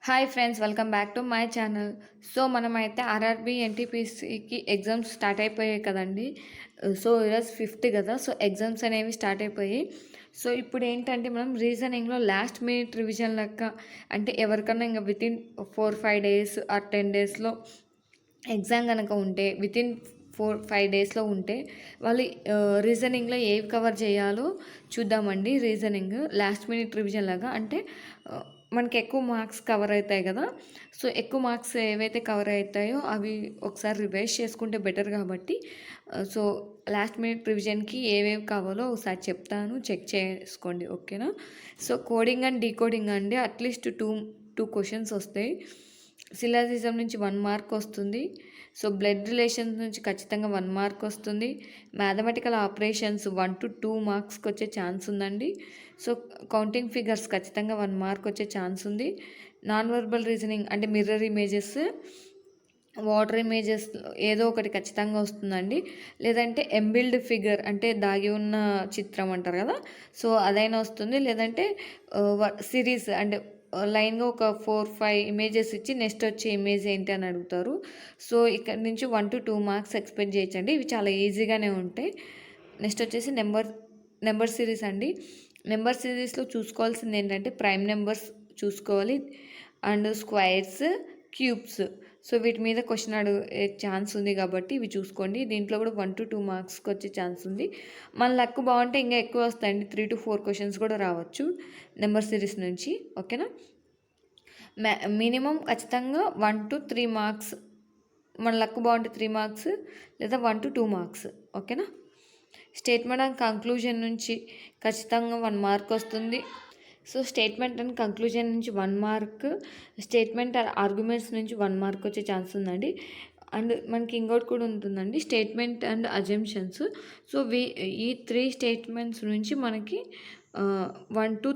Hi friends, welcome back to my channel. So మనమైతే RRB ఎన్టీపీసీకి exams start అయిపోయాయి కదండి. So ఈరోజు 5th కదా. సో ఎగ్జామ్స్ అనేవి స్టార్ట్ అయిపోయాయి. సో ఇప్పుడు ఏంటంటే మనం రీజనింగ్లో లాస్ట్ మినిట్ రివిజన్ లెక్క, అంటే ఎవరికన్నా ఇంకా వితిన్ 4-5 డేస్ ఆర్ 10 డేస్లో ఎగ్జామ్ కనుక ఉంటే, వితిన్ 4-5 డేస్లో ఉంటే వాళ్ళు రీజనింగ్లో ఏవి కవర్ చేయాలో చూద్దామండి. రీజనింగ్ లాస్ట్ మినిట్ రివిజన్ లాగా, అంటే మనకి ఎక్కువ మార్క్స్ కవర్ అవుతాయి కదా. సో ఎక్కువ మార్క్స్ ఏవైతే కవర్ అవుతాయో అవి ఒకసారి రివైజ్ చేసుకుంటే బెటర్ కాబట్టి, సో లాస్ట్ మినిట్ రివిజన్కి ఏవేవి కావాలో ఒకసారి చెప్తాను, చెక్ చేసుకోండి, ఓకేనా. సో కోడింగ్ అండ్ డీకోడింగ్ అండి, అట్లీస్ట్ టూ క్వశ్చన్స్ వస్తాయి. సిలాజిజం నుంచి 1 మార్క్ వస్తుంది. సో బ్లడ్ రిలేషన్స్ నుంచి ఖచ్చితంగా 1 మార్క్ వస్తుంది. మ్యాథమెటికల్ ఆపరేషన్స్ 1 to 2 మార్క్స్కి వచ్చే ఛాన్స్ ఉందండి. సో కౌంటింగ్ ఫిగర్స్ ఖచ్చితంగా 1 మార్క్ వచ్చే ఛాన్స్ ఉంది. నాన్ వర్బల్ రీజనింగ్ అంటే మిర్రర్ ఇమేజెస్, వాటర్ ఇమేజెస్ ఏదో ఒకటి ఖచ్చితంగా వస్తుందండి. లేదంటే ఎంబిల్డ్ ఫిగర్ అంటే దాగి ఉన్న చిత్రం అంటారు కదా, సో అదైనా వస్తుంది. లేదంటే సిరీస్ అంటే లైన్గా ఒక 4-5 ఇమేజెస్ ఇచ్చి నెక్స్ట్ వచ్చే ఇమేజ్ ఏంటి అని అడుగుతారు. సో ఇక్కడ నుంచి 1 to 2 మార్క్స్ ఎక్స్పెక్ట్ చేయొచ్చండి. ఇవి చాలా ఈజీగానే ఉంటాయి. నెక్స్ట్ వచ్చేసి నెంబర్ సిరీస్ అండి. నెంబర్ సిరీస్లో చూసుకోవాల్సింది ఏంటంటే ప్రైమ్ నెంబర్స్ చూసుకోవాలి, అండ్ స్క్వైర్స్, క్యూబ్స్. సో వీటి మీద క్వశ్చన్ అడిగే ఛాన్స్ ఉంది కాబట్టి ఇవి చూసుకోండి. దీంట్లో కూడా 1 to 2 మార్క్స్కి వచ్చే ఛాన్స్ ఉంది. మన లక్ బాగుంటే ఇంకా ఎక్కువ వస్తాయండి, 3 to 4 క్వశ్చన్స్ కూడా రావచ్చు నెంబర్ సిరీస్ నుంచి, ఓకేనా. మినిమం ఖచ్చితంగా 1 to 3 మార్క్స్, మన లక్ బాగుంటే 3 మార్క్స్ లేదా 1 to 2 మార్క్స్, ఓకేనా. స్టేట్మెంట్ అండ్ కంక్లూజన్ నుంచి ఖచ్చితంగా 1 మార్క్ వస్తుంది. సో స్టేట్మెంట్ అండ్ కంక్లూజన్ నుంచి 1 మార్క్, స్టేట్మెంట్ ఆర్గ్యుమెంట్స్ నుంచి 1 మార్క్ వచ్చే ఛాన్స్ ఉందండి. అండ్ మనకి ఇంకోటి కూడా ఉంటుందండి, స్టేట్మెంట్ అండ్ అజంప్షన్స్. సో ఈ 3 స్టేట్మెంట్స్ నుంచి మనకి 1 to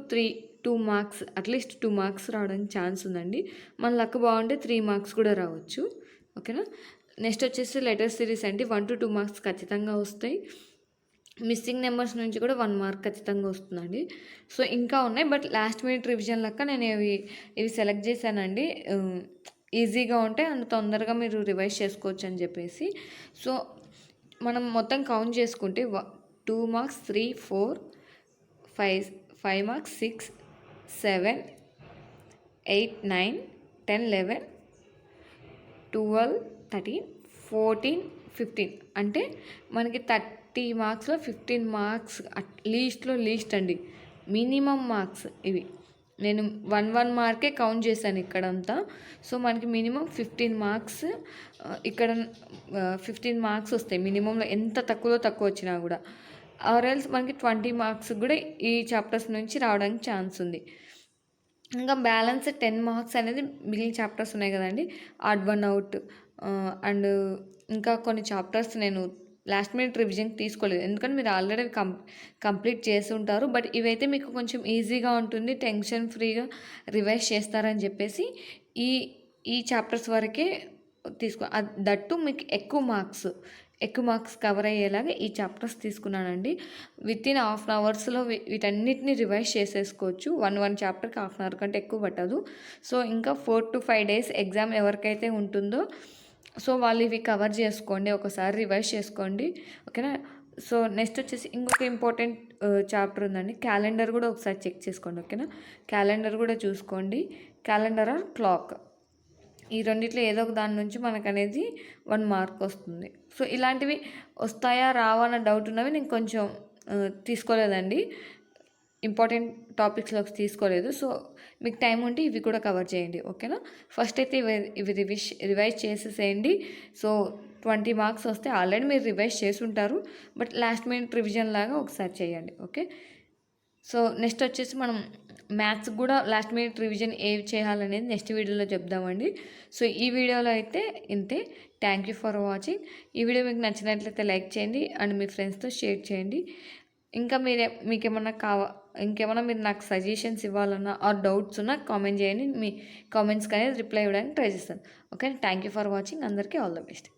2 మార్క్స్, అట్లీస్ట్ 2 మార్క్స్ రావడానికి ఛాన్స్ ఉందండి. మన లక్ బాగుంటే 3 మార్క్స్ కూడా రావచ్చు, ఓకేనా. నెక్స్ట్ వచ్చేసి లెటర్ సిరీస్ అండి, 1 to 2 మార్క్స్ ఖచ్చితంగా వస్తాయి. మిస్సింగ్ నెంబర్స్ నుంచి కూడా 1 మార్క్ ఖచ్చితంగా వస్తుందండి. సో ఇంకా ఉన్నాయి, బట్ లాస్ట్ మినిట్ రివిజన్ లెక్క నేను ఇవి సెలెక్ట్ చేశానండి. ఈజీగా ఉంటే అంత తొందరగా మీరు రివైజ్ చేసుకోవచ్చు అని చెప్పేసి. సో మనం మొత్తం కౌంట్ చేసుకుంటే 2 మార్క్స్ 3, 4, 5 మార్క్స్ 6, 7, 8, 9, 10, 11, 12, 13, 14, 15 అంటే మనకి 30 మార్క్స్లో 15 మార్క్స్ లీస్ట్ అండి. మినిమం మార్క్స్ ఇవి. నేను 1 మార్కే కౌంట్ చేశాను ఇక్కడంతా. సో మనకి మినిమం 15 మార్క్స్, ఇక్కడ 15 మార్క్స్ వస్తాయి మినిమంలో, ఎంత తక్కువ వచ్చినా కూడా. ఆర్ ఎల్స్ మనకి 20 మార్క్స్ కూడా ఈ చాప్టర్స్ నుంచి రావడానికి ఛాన్స్ ఉంది. ఇంకా బ్యాలెన్స్ 10 మార్క్స్ అనేది మిగిలిన చాప్టర్స్ ఉన్నాయి కదండి, ఆడ్ వన్ అవుట్ అండ్ ఇంకా కొన్ని చాప్టర్స్ నేను లాస్ట్ మినిట్ రివిజన్కి తీసుకోలేదు, ఎందుకంటే మీరు ఆల్రెడీ కంప్లీట్ చేసి ఉంటారు. బట్ ఇవైతే మీకు కొంచెం ఈజీగా ఉంటుంది, టెన్షన్ ఫ్రీగా రివైజ్ చేస్తారని చెప్పేసి ఈ చాప్టర్స్ వరకే దట్టు మీకు ఎక్కువ మార్క్స్ కవర్ అయ్యేలాగా ఈ చాప్టర్స్ తీసుకున్నానండి. వితిన్ హాఫ్ అన్ అవర్స్లో వీటన్నిటిని రివైజ్ చేసేసుకోవచ్చు. 1 చాప్టర్కి హాఫ్ అన్ అవర్ కంటే ఎక్కువ పట్టదు. సో ఇంకా 4 to 5 డేస్ ఎగ్జామ్ ఎవరికైతే ఉంటుందో సో వాళ్ళు ఇవి కవర్ చేసుకోండి, ఒకసారి రివైజ్ చేసుకోండి, ఓకేనా. సో నెక్స్ట్ వచ్చేసి ఇంకొక ఇంపార్టెంట్ చాప్టర్ ఉందండి, క్యాలెండర్ కూడా ఒకసారి చెక్ చేసుకోండి, ఓకేనా. క్యాలెండర్ కూడా చూసుకోండి, క్యాలెండర్ ఆర్ క్లాక్, ఈ రెండిట్లో ఏదో ఒక దాని నుంచి మనకు అనేది 1 మార్క్ వస్తుంది. సో ఇలాంటివి వస్తాయా రావా అన్న డౌట్ ఉన్నవి నేను కొంచెం తీసుకోలేదండి, ఇంపార్టెంట్ టాపిక్స్లోకి తీసుకోలేదు. సో మీకు టైం ఉంటే ఇవి కూడా కవర్ చేయండి, ఓకేనా. ఫస్ట్ అయితే ఇవి రివైజ్ చేసేసేయండి. సో 20 మార్క్స్ వస్తే ఆల్రెడీ మీరు రివైజ్ చేసి ఉంటారు, బట్ లాస్ట్ మినిట్ రివిజన్ లాగా ఒకసారి చేయండి, ఓకే. సో నెక్స్ట్ వచ్చేసి మనం మ్యాథ్స్ కూడా లాస్ట్ మినిట్ రివిజన్ ఏవి చేయాలనేది నెక్స్ట్ వీడియోలో చెప్దామండి. సో ఈ వీడియోలో అయితే ఇంతే. Thank you for watching. ఈ వీడియో మీకు నచ్చినట్లయితే లైక్ చేయండి అండ్ మీ ఫ్రెండ్స్తో షేర్ చేయండి. ఇంకా ఇంకేమన్నా మీరు నాకు సజెషన్స్ ఇవ్వాలన్నా ఆర్ డౌట్స్ ఉన్నా కామెంట్ చేయండి. మీ కామెంట్స్కి అనేది రిప్లై ఇవ్వడానికి ట్రై చేస్తాను, okay. Thank you for watching. అందరికీ ఆల్ ద బెస్ట్.